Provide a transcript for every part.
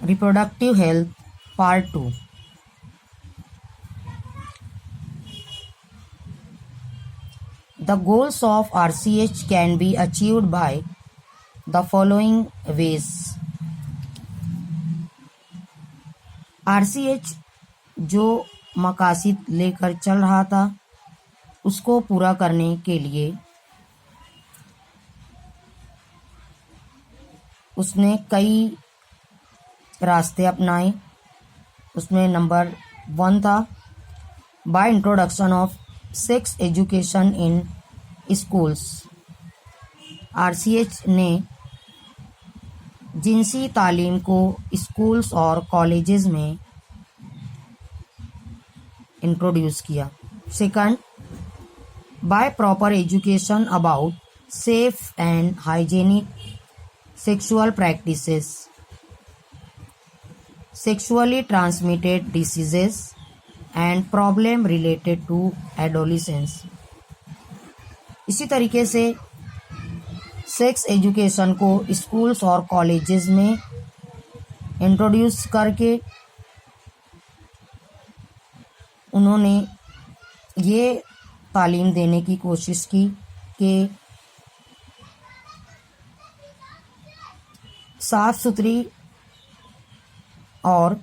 Reproductive Health Part 2. The goals of RCH can be achieved by the following ways. RCH जो मकासद लेकर चल रहा था उसको पूरा करने के लिए उसने कई रास्ते अपनाए. उसमें नंबर 1 था by introduction of sex education in schools. RCH ने जिनसी तालीम को स्कूल्स और कॉलेजेस में इंट्रोड्यूस किया. Second, by proper education about safe and hygienic sexual practices, sexually transmitted diseases and problem related to adolescence. इसी तरीके से सेक्स एजुकेशन को स्कूल्स और कॉलेजेस में इंट्रोड्यूस करके उन्होंने ये तालीम देने की कोशिश की कि साफ सुथरी और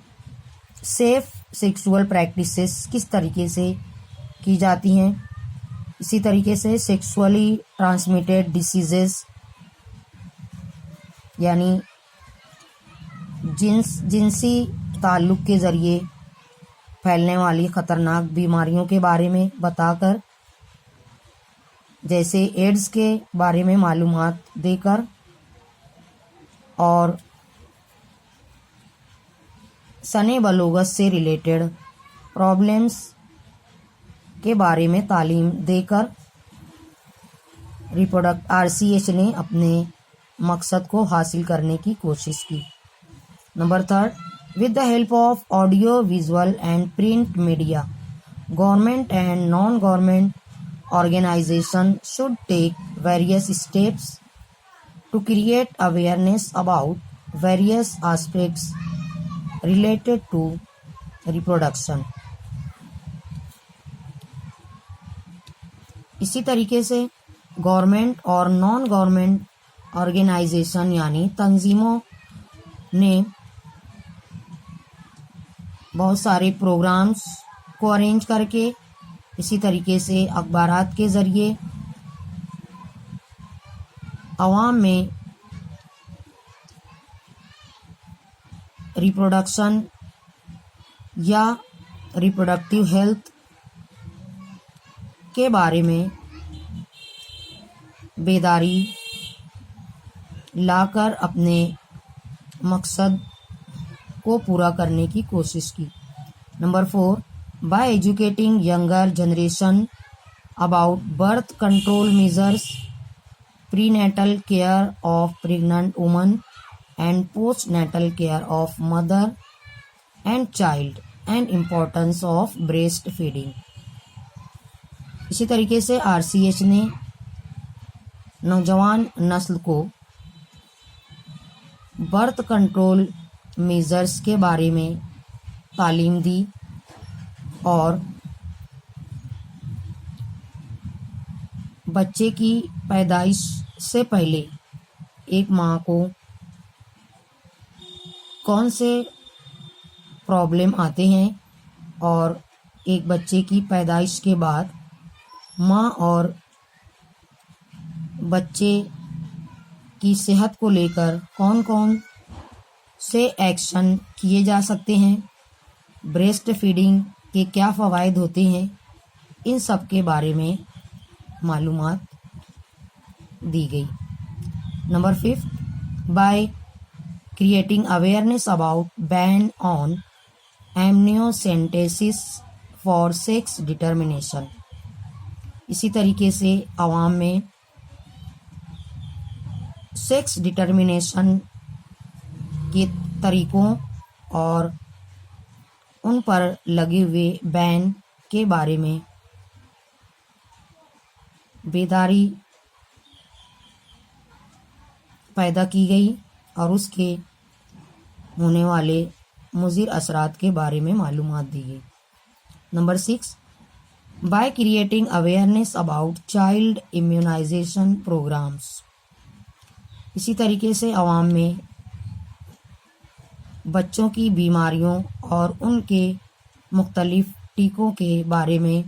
सेफ सेक्सुअल प्रैक्टिसेस किस तरीके से की जाती हैं. इसी तरीके से सेक्सुअली ट्रांसमिटेड डिसीजेस यानी जिनसी ताल्लुक़ के ज़रिए फैलने वाली ख़तरनाक बीमारियों के बारे में बताकर, जैसे एड्स के बारे में मालूमात देकर और सने बलोगत से रिलेटेड प्रॉब्लम्स के बारे में तालीम देकर RCH ने अपने मकसद को हासिल करने की कोशिश की. Number 3, with the help of audio visual and print media, government and non government organisation should take various steps to create awareness about various aspects related to reproduction. इसी तरीके से गवर्नमेंट और नॉन गवर्नमेंट ऑर्गेनाइजेशन यानी तंजीमों ने बहुत सारे programmes को arrange करके, इसी तरीके से अखबारात के ज़रिए आवाम में रिप्रोडक्शन या रिप्रोडक्टिव हेल्थ के बारे में बेदारी लाकर अपने मकसद को पूरा करने की कोशिश की. Number 4, by educating younger generation about birth control measures, prenatal care of pregnant woman and postnatal care of mother and child and importance of breastfeeding. इसी तरीके से RCH ने नौजवान नस्ल को बर्थ कंट्रोल मेजर्स के बारे में तालीम दी और बच्चे की पैदाइश से पहले एक माँ को कौन से प्रॉब्लम आते हैं और एक बच्चे की पैदाइश के बाद माँ और बच्चे की सेहत को लेकर कौन कौन से एक्शन किए जा सकते हैं, ब्रेस्ट फीडिंग के क्या फ़वाइद होते हैं, इन सब के बारे में मालूमात दी गई. Number 5, by creating awareness about ban on amniocentesis for sex determination. इसी तरीके से आवाम में सेक्स डिटर्मिनेशन के तरीक़ों और उन पर लगे हुए बैन के बारे में बेदारी पैदा की गई और उसके ہونے والے مضر اثرات کے بارے میں معلومات دی گئی۔ Number 6، by creating awareness about child immunisation programmes, اسی طریقے سے عوام میں بچوں کی بیماریوں اور ان کے مختلف ٹیکوں کے بارے میں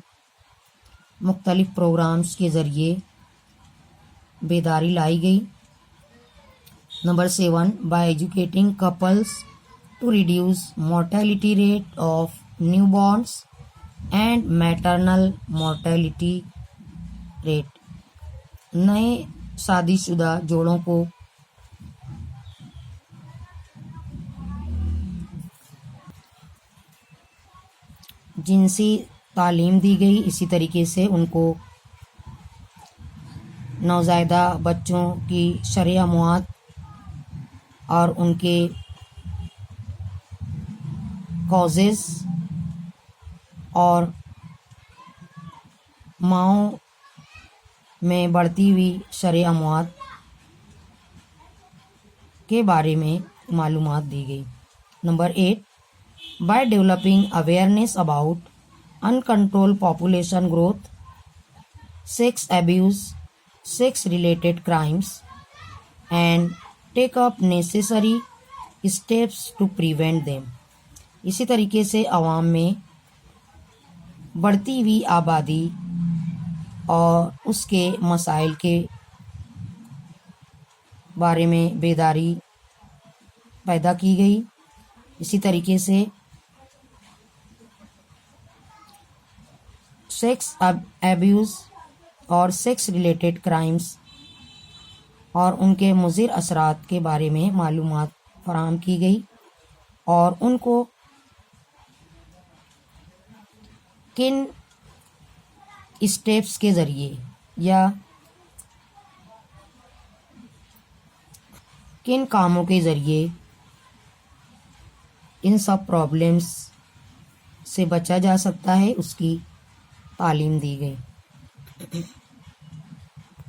مختلف پروگرامز کے ذریعے بیداری لائی گئی۔ Number 7، by educating couples to reduce mortality rate of newborns and maternal mortality rate, نئے شادی شدہ جوڑوں کو جنسی تعلیم دی گئی، اسی طریقے سے ان کو نوزائیدہ بچوں کی شرح اموات اور ان کے کازز اور ماؤں میں بڑھتی ہوئی شرح اموات کے بارے میں معلومات دی گئی۔ Number 8، by developing awareness about uncontrolled population growth, sex abuse, sex related crimes, and take up necessary steps to prevent them، اسی طریقے سے عوام میں بڑھتی ہوئی آبادی اور اس کے مسائل کے بارے میں بیداری پیدا کی گئی، اسی طریقے سے سیکس ایبیوز اور سیکس ریلیٹڈ کرائمز اور ان کے مضر اثرات کے بارے میں معلومات فراہم کی گئی، اور ان کو کن اسٹیپس کے ذریعے یا کن کاموں کے ذریعے ان سب پرابلمس سے بچا جا سکتا ہے، اس کی تعلیم دی گئی۔